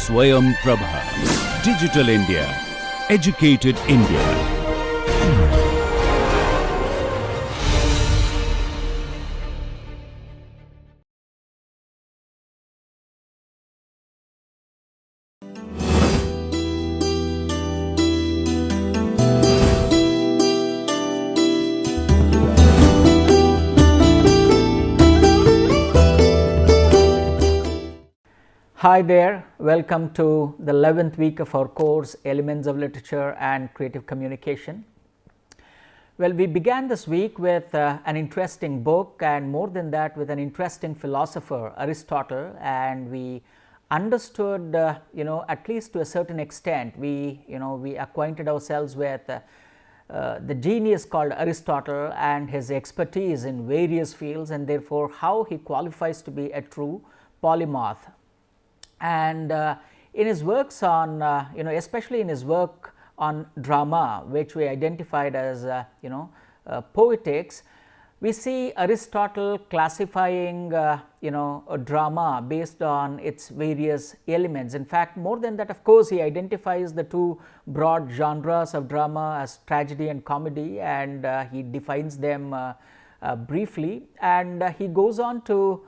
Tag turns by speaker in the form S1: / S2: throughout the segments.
S1: Swayam Prabha. Digital India. Educated India.
S2: Hi there, welcome to the 11th week of our course Elements of Literature and Creative Communication. Well, we began this week with an interesting book, and more than that with an interesting philosopher, Aristotle, and we understood at least to a certain extent we acquainted ourselves with the genius called Aristotle and his expertise in various fields, and therefore how he qualifies to be a true polymath. And in his works on especially in his work on drama, which we identified as poetics, we see Aristotle classifying a drama based on its various elements. In fact, more than that, of course, he identifies the two broad genres of drama as tragedy and comedy, and he defines them briefly, and he goes on to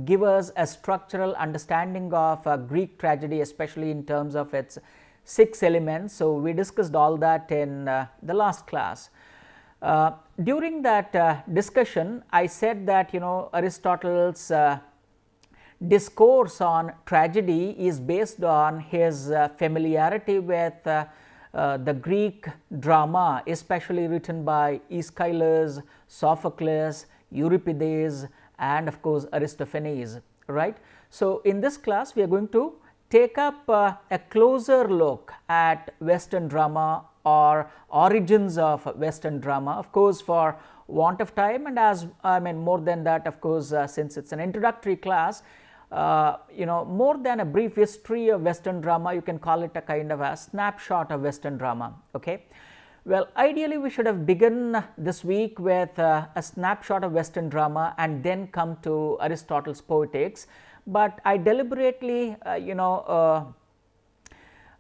S2: give us a structural understanding of Greek tragedy, especially in terms of its 6 elements. So, we discussed all that in the last class. During that discussion, I said that Aristotle's discourse on tragedy is based on his familiarity with the Greek drama, especially written by Aeschylus, Sophocles, Euripides, and of course Aristophanes, right. So, in this class we are going to take up a closer look at Western drama or origins of Western drama, of course for want of time, and as more than that, of course since it is an introductory class, more than a brief history of Western drama, you can call it a kind of a snapshot of Western drama. Okay. Well, ideally we should have begun this week with a snapshot of Western drama and then come to Aristotle's poetics, but I deliberately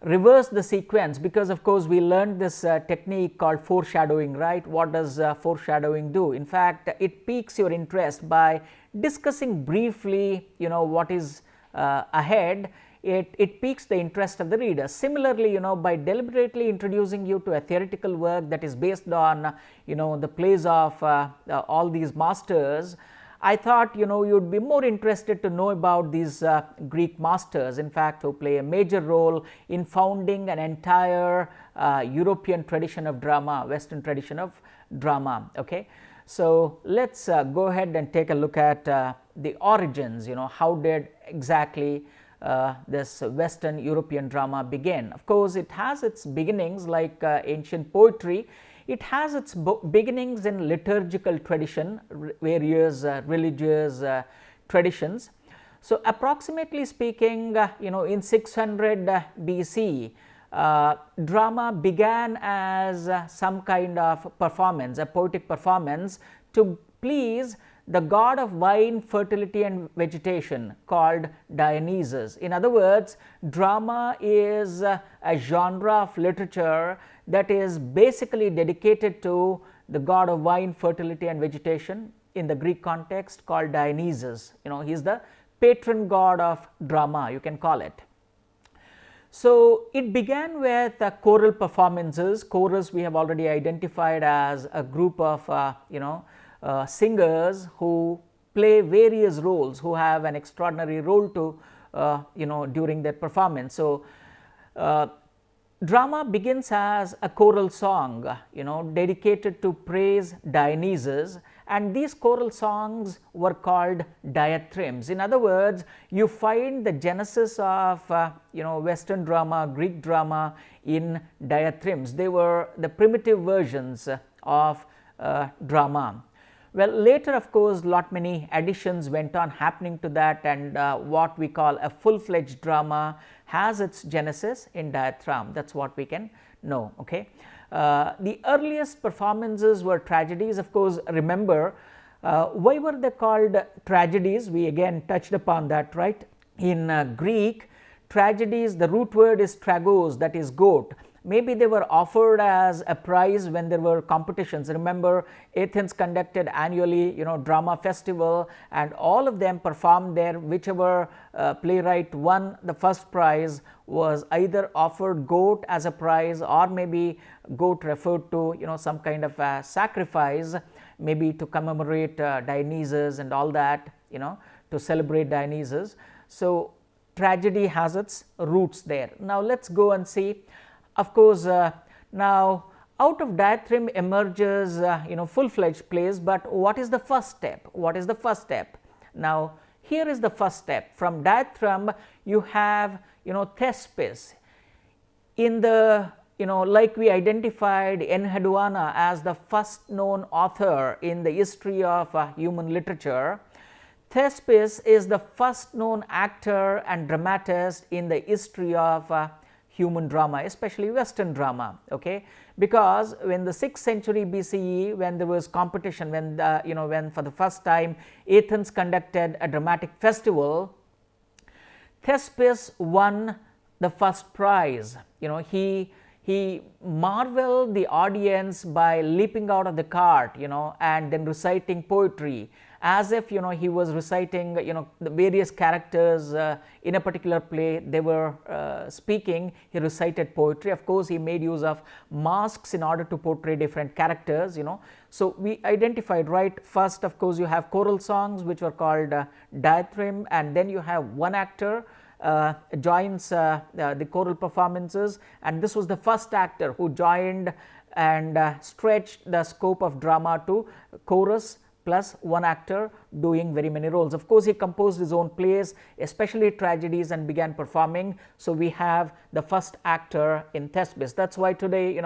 S2: reversed the sequence, because of course we learned this technique called foreshadowing, right. What does foreshadowing do? In fact, it piques your interest by discussing briefly what is ahead. It piques the interest of the reader. Similarly, by deliberately introducing you to a theoretical work that is based on the plays of all these masters, I thought you would be more interested to know about these Greek masters, in fact who play a major role in founding an entire European tradition of drama, Western tradition of drama. Okay. So, let us go ahead and take a look at the origins, how did exactly this Western European drama begin. Of course, it has its beginnings like ancient poetry. It has its beginnings in liturgical tradition, various religious traditions. So, approximately speaking, in 600 BC, drama began as some kind of performance, a poetic performance to please the god of wine, fertility and vegetation called Dionysus. In other words, drama is a genre of literature that is basically dedicated to the god of wine, fertility and vegetation, in the Greek context called Dionysus. He is the patron god of drama, you can call it. So, it began with choral performances. Chorus we have already identified as a group of singers who play various roles, who have an extraordinary role to during their performance. So, drama begins as a choral song dedicated to praise Dionysus, and these choral songs were called diatrims. In other words, you find the genesis of Western drama, Greek drama in diatrims. They were the primitive versions of drama. Well, later of course lot many additions went on happening to that, and what we call a full-fledged drama has its genesis in diatribe. That is what we can know. Okay. The earliest performances were tragedies. Of course, remember why were they called tragedies? We again touched upon that, right. In Greek, tragedies, the root word is tragos, that is goat. Maybe they were offered as a prize when there were competitions. Remember, Athens conducted annually, drama festival, and all of them performed there. Whichever playwright won the first prize was either offered goat as a prize, or maybe goat referred to some kind of a sacrifice, maybe to commemorate Dionysus and all that, to celebrate Dionysus. So tragedy has its roots there. Now let's go and see. Of course, now out of diatribe emerges full-fledged plays, but what is the first step? What is the first step? Now here is the first step. From diatribe you have thespis. In the like we identified Enheduanna as the first known author in the history of human literature, thespis is the first known actor and dramatist in the history of human drama, especially Western drama, okay? Because when the 6th century BCE, when there was competition, when when for the first time Athens conducted a dramatic festival, Thespis won the first prize. He marveled the audience by leaping out of the cart, and then reciting poetry, as if he was reciting the various characters in a particular play. They were speaking, he recited poetry. Of course, he made use of masks in order to portray different characters. So we identified, right, first of course you have choral songs which were called diatribe, and then you have one actor joins the choral performances, and this was the first actor who joined and stretched the scope of drama to chorus plus one actor doing very many roles. Of course, he composed his own plays, especially tragedies, and began performing. So we have the first actor in Thespis. That's why today,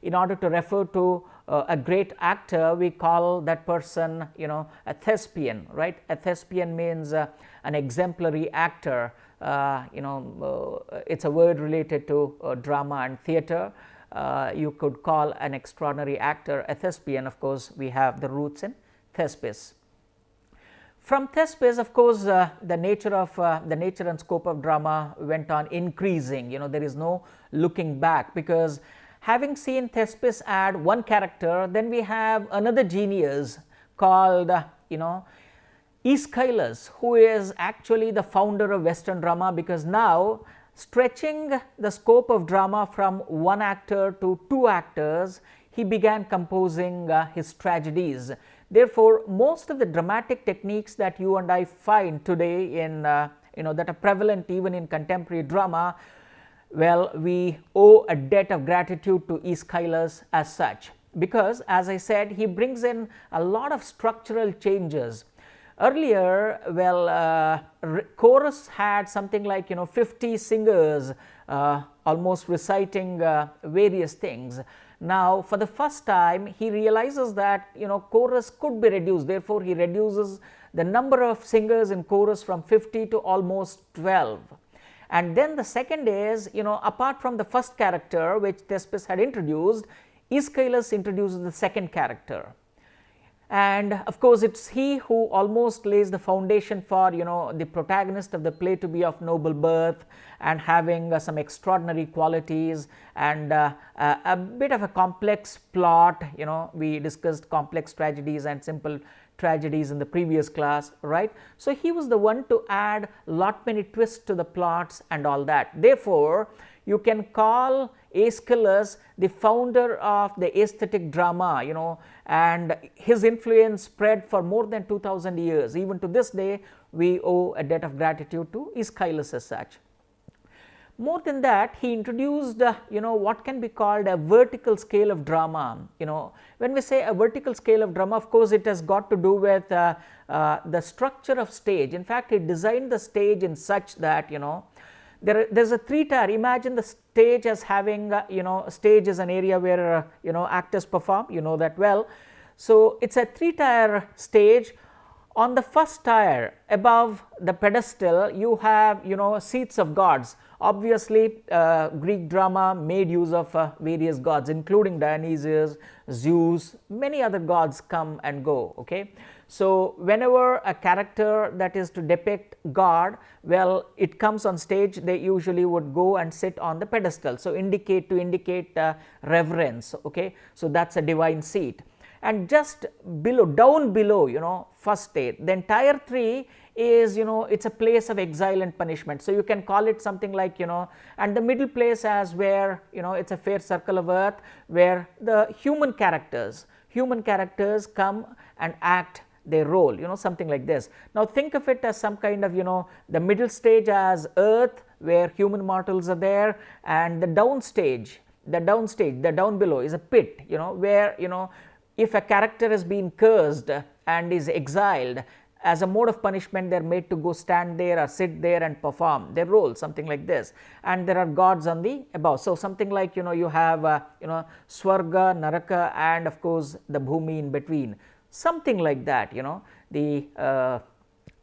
S2: in order to refer to a great actor, we call that person, a thespian, right? A thespian means an exemplary actor. It's a word related to drama and theater. You could call an extraordinary actor a thespian. Of course, we have the roots in Thespis. From Thespis, of course, the nature and scope of drama went on increasing. There is no looking back, because having seen Thespis add one character, then we have another genius called Aeschylus, who is actually the founder of Western drama, because now, stretching the scope of drama from one actor to two actors, he began composing his tragedies. Therefore, most of the dramatic techniques that you and I find today in that are prevalent even in contemporary drama, well, we owe a debt of gratitude to Aeschylus as such, because as I said, he brings in a lot of structural changes. Earlier, chorus had something like 50 singers almost reciting various things. Now, for the first time, he realizes that chorus could be reduced. Therefore, he reduces the number of singers in chorus from 50 to almost 12. And then the second is, apart from the first character which Thespis had introduced, Aeschylus introduces the second character. And of course, it's he who almost lays the foundation for the protagonist of the play to be of noble birth and having some extraordinary qualities and a bit of a complex plot. We discussed complex tragedies and simple tragedies in the previous class, right? So he was the one to add lot many twists to the plots and all that. Therefore, you can call Aeschylus the founder of the aesthetic drama, and his influence spread for more than 2000 years. Even to this day, we owe a debt of gratitude to Aeschylus as such. More than that, he introduced what can be called a vertical scale of drama. When we say a vertical scale of drama, of course, it has got to do with the structure of stage. In fact, he designed the stage in such that there's a three-tier. Imagine the stage as having stage is an area where actors perform, that well. So it's a three-tier stage. On the first tier, above the pedestal, you have seats of gods. Obviously, Greek drama made use of various gods, including Dionysus, Zeus, many other gods come and go. Okay, So, whenever a character that is to depict God, well, it comes on stage, they usually would go and sit on the pedestal. So, indicate reverence. Okay. So, that is a divine seat. And just below, down below, first state, the entire tree is, it is a place of exile and punishment. So, you can call it something like, and the middle place as where, it is a fair circle of earth, where the human characters come and act their role, something like this. Now, think of it as some kind of, the middle stage as earth, where human mortals are there, and the down below is a pit, where, if a character has been cursed and is exiled, as a mode of punishment, they are made to go stand there or sit there and perform their role, something like this. And there are gods on the above. So, something like, you have, Swarga, Naraka, and of course, the Bhumi in between, something like that. The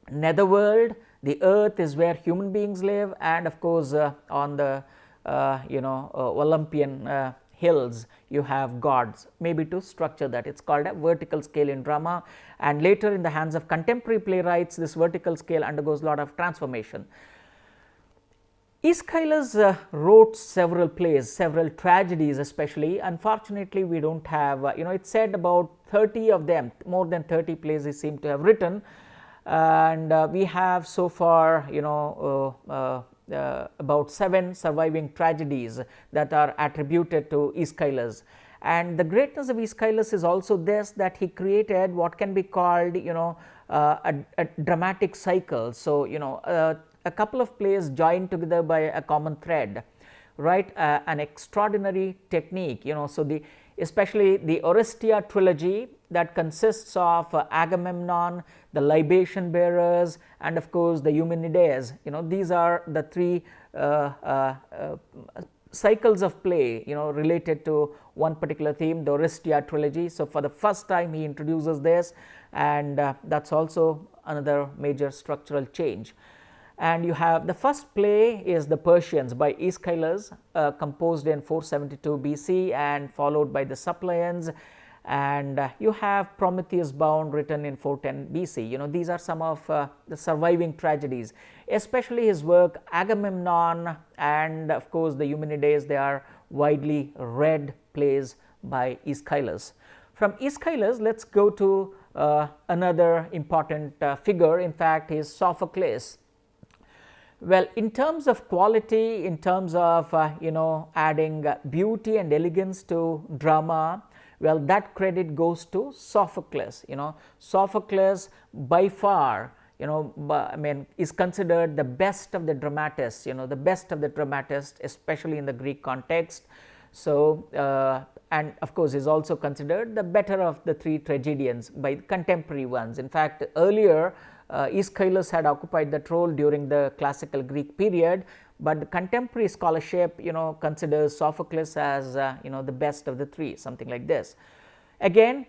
S2: netherworld, the earth is where human beings live, and of course, on the, Olympian hills, you have gods, maybe to structure that. It is called a vertical scale in drama, and later in the hands of contemporary playwrights, this vertical scale undergoes a lot of transformation. Aeschylus wrote several plays, several tragedies especially. Unfortunately, we do not have, it said about 30 of them, more than 30 plays he seemed to have written, and we have so far, about 7 surviving tragedies that are attributed to Aeschylus. And the greatness of Aeschylus is also this, that he created what can be called, a dramatic cycle. So, a couple of plays joined together by a common thread, right, an extraordinary technique, so especially the Orestia trilogy, that consists of Agamemnon, the libation bearers, and of course the Eumenides. These are the 3 cycles of play, related to one particular theme, the Orestia trilogy. So, for the first time he introduces this, and that is also another major structural change. And you have the first play is the Persians by Aeschylus, composed in 472 BC and followed by the Suppliants, and you have Prometheus Bound written in 410 BC. These are some of the surviving tragedies, especially his work Agamemnon and of course the Eumenides. They are widely read plays by Aeschylus. From Aeschylus, let us go to another important figure. In fact, is Sophocles. Well, in terms of quality, in terms of adding beauty and elegance to drama, well, that credit goes to Sophocles. Sophocles by far, is considered the best of the dramatists, the best of the dramatists, especially in the Greek context. So, and of course, is also considered the better of the 3 tragedians by contemporary ones. In fact, earlier Aeschylus had occupied that role during the classical Greek period, but the contemporary scholarship considers Sophocles as the best of the 3, something like this. Again,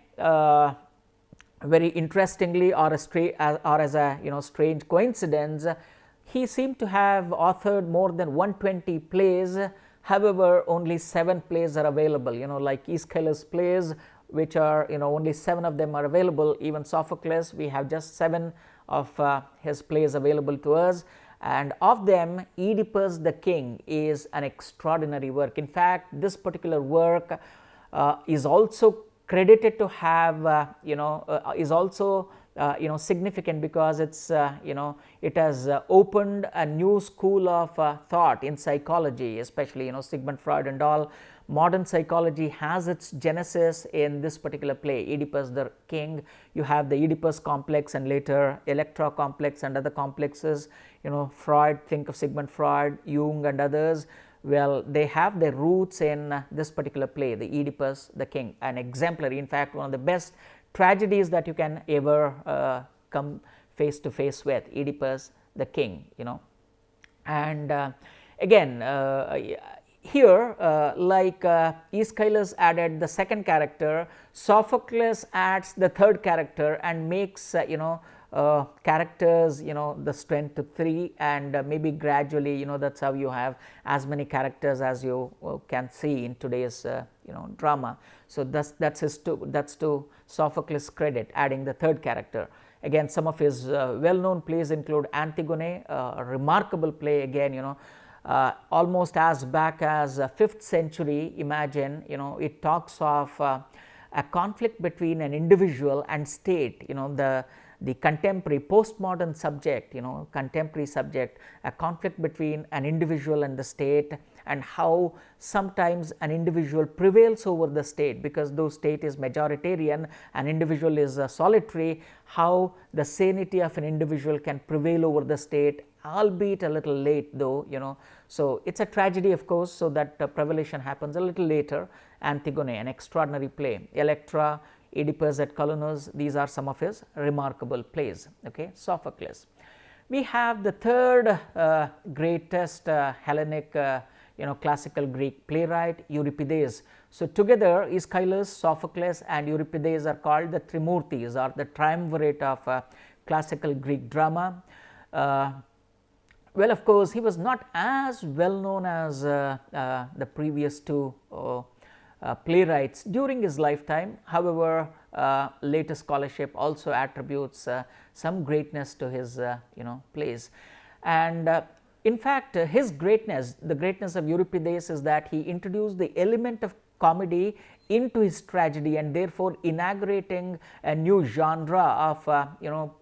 S2: very interestingly, or as a strange coincidence, he seemed to have authored more than 120 plays. However, only 7 plays are available, like Aeschylus plays, which are only 7 of them are available. Even Sophocles, we have just 7 of his plays available to us, and of them Oedipus the King is an extraordinary work. In fact, this particular work is also credited to have is also significant because it's it has opened a new school of thought in psychology, especially Sigmund Freud and all. Modern psychology has its genesis in this particular play, Oedipus the King. You have the Oedipus complex and later Electra complex and other complexes. Freud, think of Sigmund Freud, Jung and others. Well, they have their roots in this particular play, the Oedipus the King, an exemplary, in fact, one of the best tragedies that you can ever come face to face with, Oedipus the King. And again, here, like Aeschylus added the second character, Sophocles adds the third character and makes characters the strength to 3, and maybe gradually that is how you have as many characters as you can see in today's drama. So that's to Sophocles' credit, adding the third character. Again, some of his well-known plays include Antigone, a remarkable play again, almost as back as 5th century. Imagine, it talks of a conflict between an individual and state, the contemporary postmodern subject, contemporary subject, a conflict between an individual and the state, and how sometimes an individual prevails over the state, because though state is majoritarian, an individual is solitary, how the sanity of an individual can prevail over the state, albeit a little late though, So it's a tragedy, of course, so that prevalation happens a little later. Antigone, an extraordinary play. Electra, Oedipus et Colonus, these are some of his remarkable plays. Okay, Sophocles. We have the third greatest Hellenic, classical Greek playwright, Euripides. So together, Aeschylus, Sophocles and Euripides are called the Trimurtis, or the triumvirate of classical Greek drama. Well, of course, he was not as well known as the previous two playwrights during his lifetime. However, later scholarship also attributes some greatness to his plays, and in fact his greatness, the greatness of Euripides, is that he introduced the element of comedy into his tragedy, and therefore inaugurating a new genre of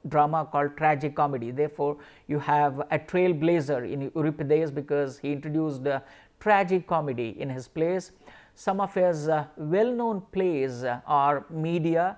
S2: drama called tragicomedy. Therefore, you have a trailblazer in Euripides because he introduced tragicomedy in his plays. Some of his well-known plays are Medea,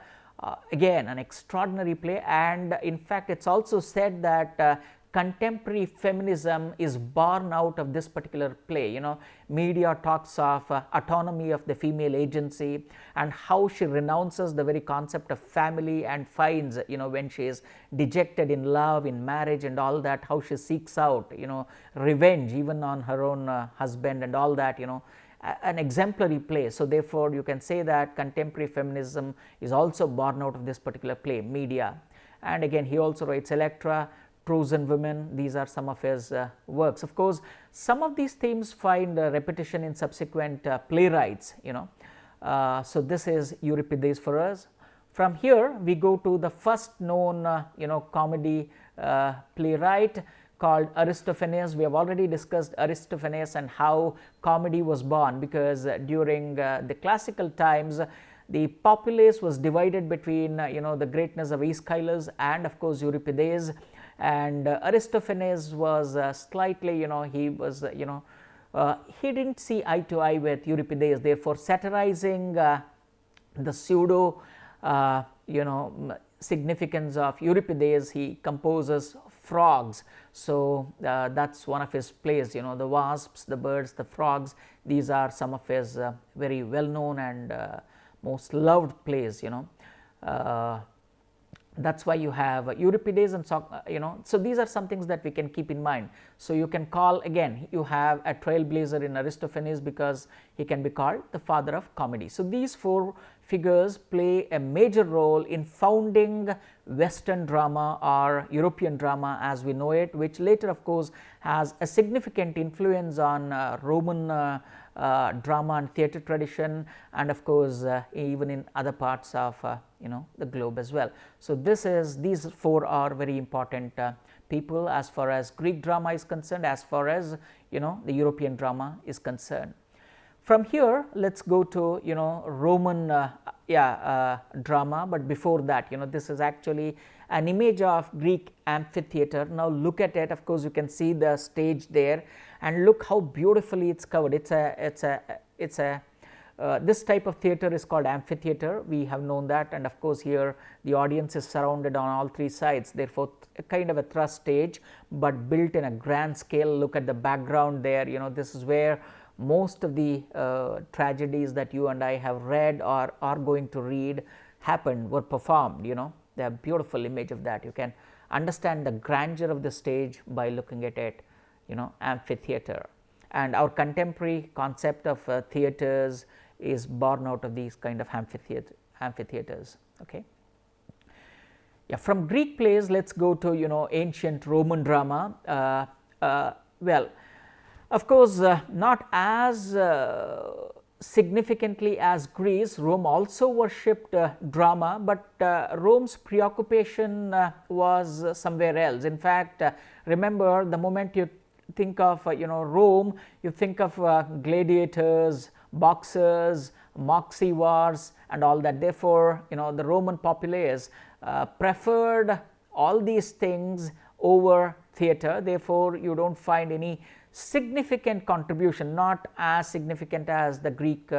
S2: again an extraordinary play, and in fact it's also said that contemporary feminism is born out of this particular play. Medea talks of autonomy of the female agency and how she renounces the very concept of family and finds, when she is dejected in love, in marriage and all that, how she seeks out, revenge even on her own husband and all that, an exemplary play. So therefore, you can say that contemporary feminism is also born out of this particular play, Medea. And again, he also writes Electra, Trojan Women. These are some of his works. Of course, some of these themes find repetition in subsequent playwrights, so this is Euripides for us. From here, we go to the first known, comedy playwright called Aristophanes. We have already discussed Aristophanes and how comedy was born, because during the classical times, the populace was divided between the greatness of Aeschylus and of course Euripides, and Aristophanes was slightly, he was he didn't see eye to eye with Euripides. Therefore, satirizing the pseudo significance of Euripides, he composes frogs. So that's one of his plays, the wasps, the birds, the frogs. These are some of his very well known and most loved plays. That's why you have Euripides and so these are some things that we can keep in mind. So you can call, again, you have a trailblazer in Aristophanes because he can be called the father of comedy. So these four figures play a major role in founding Western drama or European drama as we know it, which later of course has a significant influence on Roman drama and theatre tradition, and of course even in other parts of the globe as well. So these four are very important people as far as Greek drama is concerned, as far as the European drama is concerned. From here, let's go to Roman drama, but before that, this is actually an image of Greek amphitheater. Now look at it. Of course, you can see the stage there, and look how beautifully it's covered. This type of theater is called amphitheater. We have known that, and of course here the audience is surrounded on all three sides. Therefore, a kind of a thrust stage, but built in a grand scale. Look at the background there. This is where most of the tragedies that you and I have read or are going to read were performed. The beautiful image of that. You can understand the grandeur of the stage by looking at it, amphitheater. And our contemporary concept of theaters is born out of these kind of amphitheaters. Okay. Yeah, from Greek plays, let's go to ancient Roman drama. Well, of course, not as significantly as Greece, Rome also worshipped drama, but Rome's preoccupation was somewhere else. In fact, remember, the moment you think of Rome, you think of gladiators, boxers, moxie wars and all that. Therefore, the Roman populace preferred all these things over theatre. Therefore, you do not find any significant contribution, not as significant as the Greek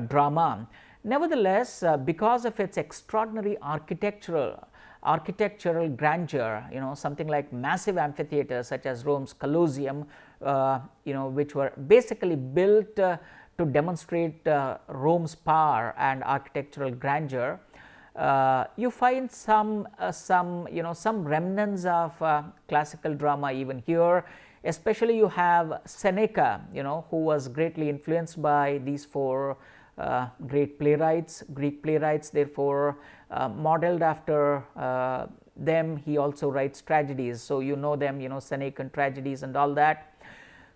S2: drama. Nevertheless, because of its extraordinary architectural grandeur, something like massive amphitheatres such as Rome's Colosseum, which were basically built to demonstrate Rome's power and architectural grandeur, you find some remnants of classical drama even here. Especially you have Seneca, who was greatly influenced by these four great playwrights, Greek playwrights. Therefore, modeled after them, he also writes tragedies. So, you know them, Senecan tragedies and all that.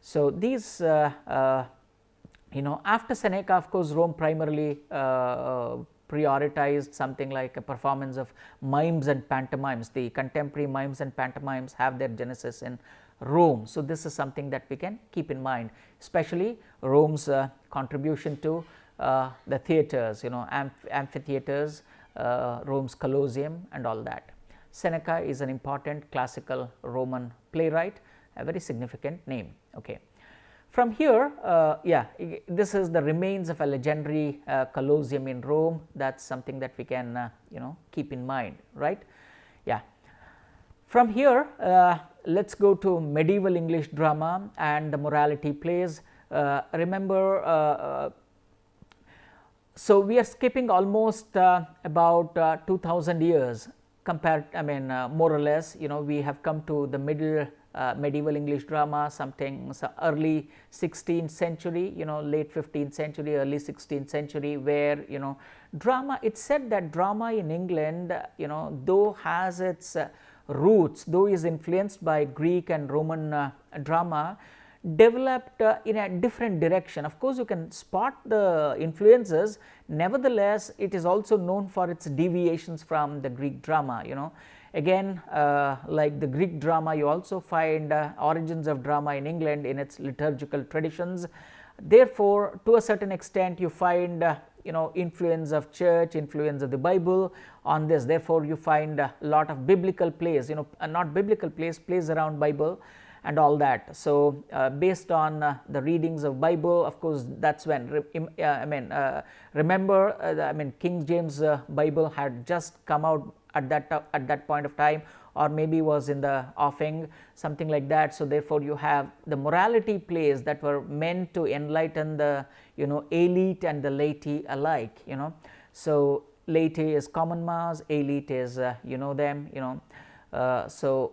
S2: So, these after Seneca, of course, Rome primarily prioritized something like a performance of mimes and pantomimes. The contemporary mimes and pantomimes have their genesis in Rome. So, this is something that we can keep in mind, especially Rome's contribution to the theatres, amphitheatres, Rome's Colosseum and all that. Seneca is an important classical Roman playwright, a very significant name. Okay. From here, this is the remains of a legendary Colosseum in Rome. That is something that we can keep in mind, right. Yeah. From here, let us go to medieval English drama and the morality plays. Remember, so we are skipping almost about 2000 years compared, more or less, we have come to the middle medieval English drama, something early 16th century, late 15th century, early 16th century, where drama, it is said that drama in England, though has its roots, though is influenced by Greek and Roman drama, developed in a different direction. Of course, you can spot the influences, nevertheless, it is also known for its deviations from the Greek drama, Again, like the Greek drama, you also find origins of drama in England in its liturgical traditions. Therefore, to a certain extent, you find influence of church, influence of the Bible on this. Therefore, you find a lot of biblical plays, not biblical plays, plays around Bible and all that. So, based on the readings of Bible, of course, that is when remember King James Bible had just come out at that point of time, or maybe was in the offing, something like that. So, therefore, you have the morality plays that were meant to enlighten the elite and the laity alike. So, laity is common mass, elite is them. So,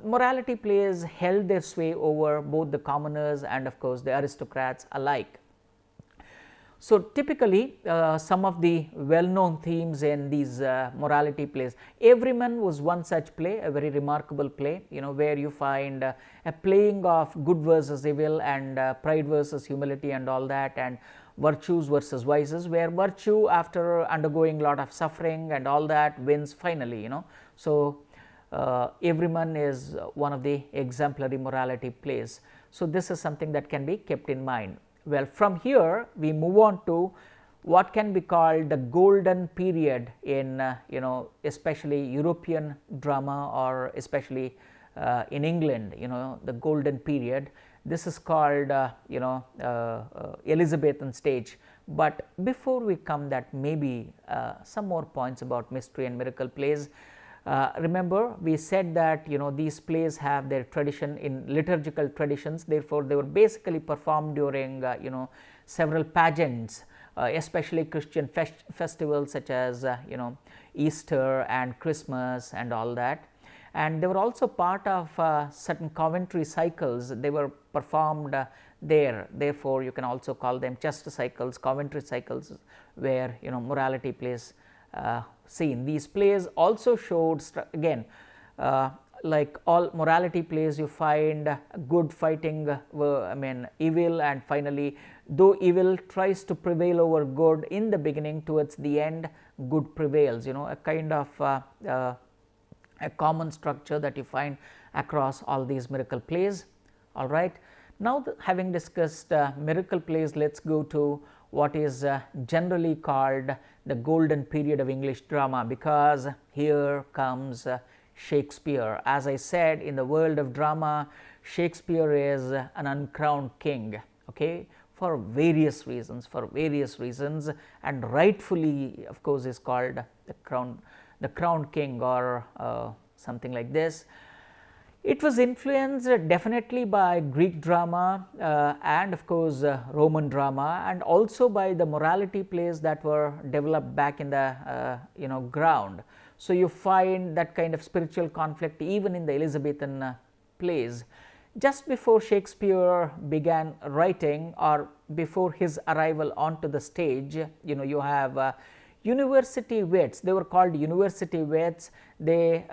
S2: morality plays held their sway over both the commoners and of course, the aristocrats alike. So, typically some of the well known themes in these morality plays, Everyman was one such play, a very remarkable play, where you find a playing of good versus evil and pride versus humility and all that, and virtues versus vices, where virtue, after undergoing a lot of suffering and all that, wins finally. So, Everyman is one of the exemplary morality plays. So, this is something that can be kept in mind. Well, from here we move on to what can be called the golden period in especially European drama, or especially in England, the golden period. This is called Elizabethan stage. But before we come that, maybe some more points about mystery and miracle plays. Remember, we said that these plays have their tradition in liturgical traditions. Therefore, they were basically performed during several pageants, especially Christian festivals such as Easter and Christmas and all that. And they were also part of certain Coventry cycles. They were performed there. Therefore, you can also call them Chester cycles, Coventry cycles, where morality plays seen. These plays also showed again like all morality plays, you find good fighting evil, and finally though evil tries to prevail over good in the beginning, towards the end good prevails, a kind of a common structure that you find across all these miracle plays. All right. Now, having discussed miracle plays, let us go to what is generally called the golden period of English drama, because here comes Shakespeare. As I said, in the world of drama, Shakespeare is an uncrowned king, okay, for various reasons, and rightfully, of course, is called the crowned king, or something like this. It was influenced definitely by Greek drama and of course Roman drama, and also by the morality plays that were developed back in the ground. So, you find that kind of spiritual conflict even in the Elizabethan plays. Just before Shakespeare began writing, or before his arrival onto the stage, you have university wits. They were called university wits. They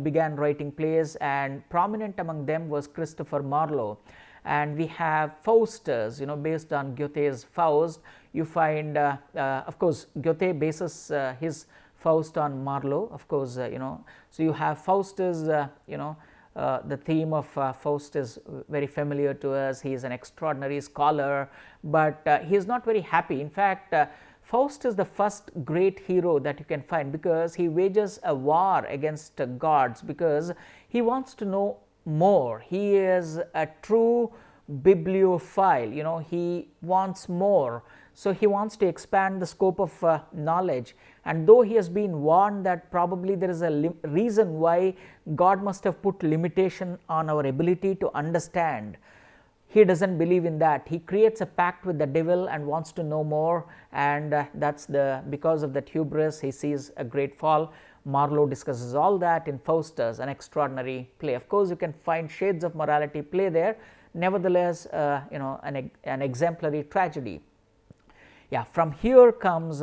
S2: began writing plays, and prominent among them was Christopher Marlowe. And we have Fausters, based on Goethe's Faust. You find of course Goethe bases his Faust on Marlowe, of course, so you have Faustus, the theme of Faust is very familiar to us. He is an extraordinary scholar, but he is not very happy. In fact, Faust is the first great hero that you can find, because he wages a war against gods, because he wants to know more. He is a true bibliophile, he wants more. So, he wants to expand the scope of knowledge, and though he has been warned that probably there is a reason why God must have put limitation on our ability to understand, he does not believe in that. He creates a pact with the devil and wants to know more, and because of that hubris, he sees a great fall. Marlowe discusses all that in Faustus, an extraordinary play. Of course, you can find shades of morality play there, nevertheless an exemplary tragedy. Yeah, from here comes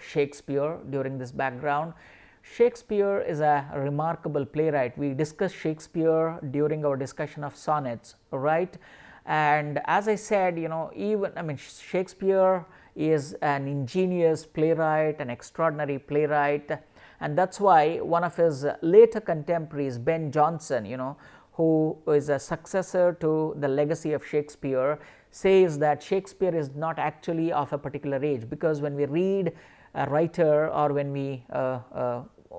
S2: Shakespeare during this background. Shakespeare is a remarkable playwright. We discussed Shakespeare during our discussion of sonnets, right? And as I said, Shakespeare is an ingenious playwright, an extraordinary playwright, and that is why one of his later contemporaries, Ben Jonson, who is a successor to the legacy of Shakespeare, says that Shakespeare is not actually of a particular age, because when we read a writer, or when we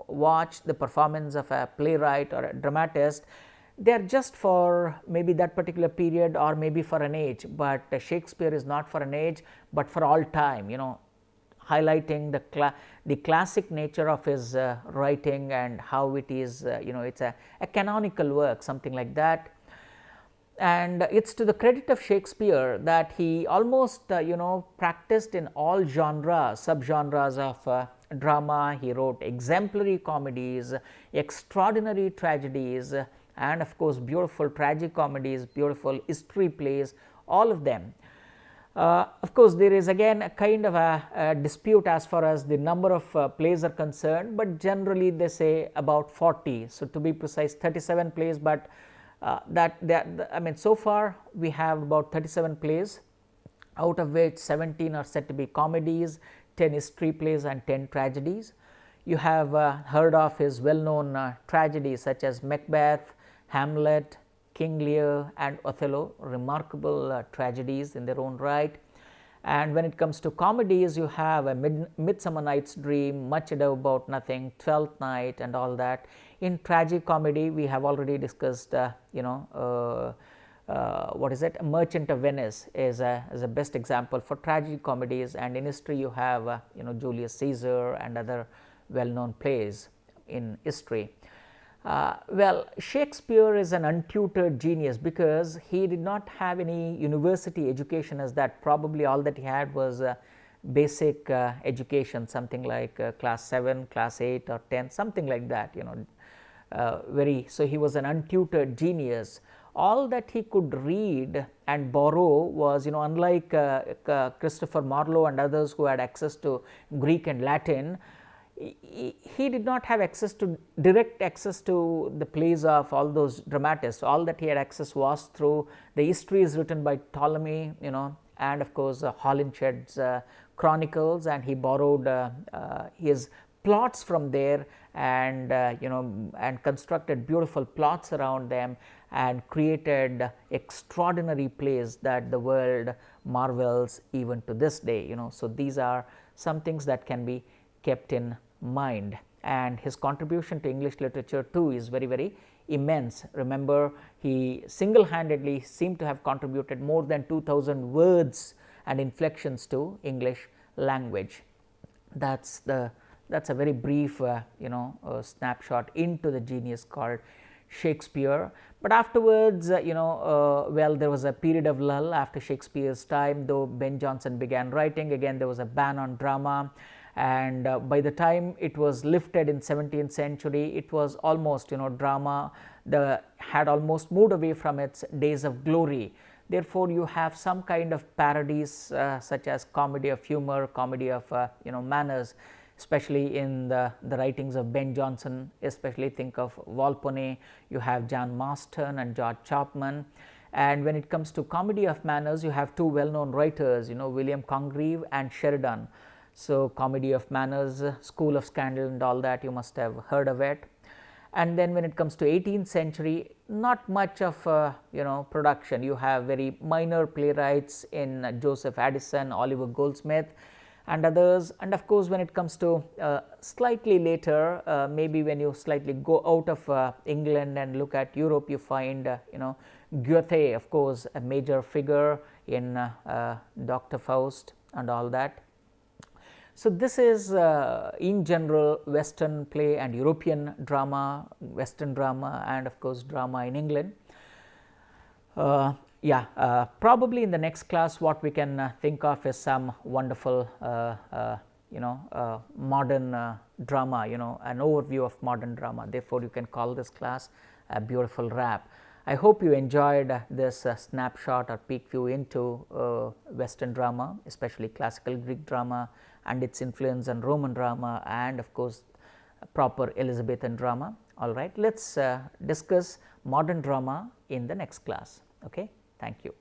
S2: watch the performance of a playwright or a dramatist, they are just for maybe that particular period, or maybe for an age, but Shakespeare is not for an age, but for all time, highlighting the classic nature of his writing, and how it is, it is a canonical work, something like that. And it is to the credit of Shakespeare that he almost practiced in all genres, subgenres of drama. He wrote exemplary comedies, extraordinary tragedies, and of course beautiful tragicomedies, beautiful history plays, all of them. Of course, there is again a kind of a dispute as far as the number of plays are concerned, but generally they say about 40. So, to be precise, 37 plays, but so far we have about 37 plays, out of which 17 are said to be comedies, 10 history plays, and 10 tragedies. You have heard of his well-known tragedies such as Macbeth, Hamlet, King Lear, and Othello, remarkable tragedies in their own right. And when it comes to comedies, you have a Midsummer Night's Dream, Much Ado About Nothing, Twelfth Night, and all that. In tragic comedy, we have already discussed, what is it? Merchant of Venice is a best example for tragic comedies, and in history you have Julius Caesar and other well-known plays in history. Well, Shakespeare is an untutored genius, because he did not have any university education as that. Probably all that he had was basic education, something like class 7, class 8 or 10, something like that, so he was an untutored genius. All that he could read and borrow was, unlike Christopher Marlowe and others who had access to Greek and Latin, he did not have direct access to the plays of all those dramatists. All that he had access was through the histories written by Ptolemy, and of course Holinshed's chronicles, and he borrowed his plots from there, and and constructed beautiful plots around them and created extraordinary plays that the world marvels even to this day. So these are some things that can be kept in mind, and his contribution to English literature too is very, very immense. Remember, he single-handedly seemed to have contributed more than 2000 words and inflections to English language. That's a very brief snapshot into the genius called Shakespeare. But afterwards, well, there was a period of lull after Shakespeare's time. Though Ben Jonson began writing again, there was a ban on drama, and by the time it was lifted in 17th century, it was almost, drama had almost moved away from its days of glory. Therefore, you have some kind of parodies such as comedy of humor, comedy of manners, especially in the writings of Ben Jonson. Especially think of Volpone, you have John Marston and George Chapman. And when it comes to comedy of manners, you have two well-known writers, William Congreve and Sheridan. So comedy of manners, School of Scandal and all that, you must have heard of it. And then when it comes to 18th century, not much of production. You have very minor playwrights in Joseph Addison, Oliver Goldsmith and others. And of course, when it comes to slightly later, maybe when you slightly go out of England and look at Europe, you find Goethe, of course, a major figure in Dr. Faust and all that. So this is in general Western play and European drama, Western drama, and of course drama in England. Probably in the next class what we can think of is some wonderful modern drama, an overview of modern drama. Therefore, you can call this class a beautiful wrap. I hope you enjoyed this snapshot or peek view into Western drama, especially classical Greek drama and its influence on Roman drama, and of course proper Elizabethan drama. All right, let's discuss modern drama in the next class. Okay, thank you.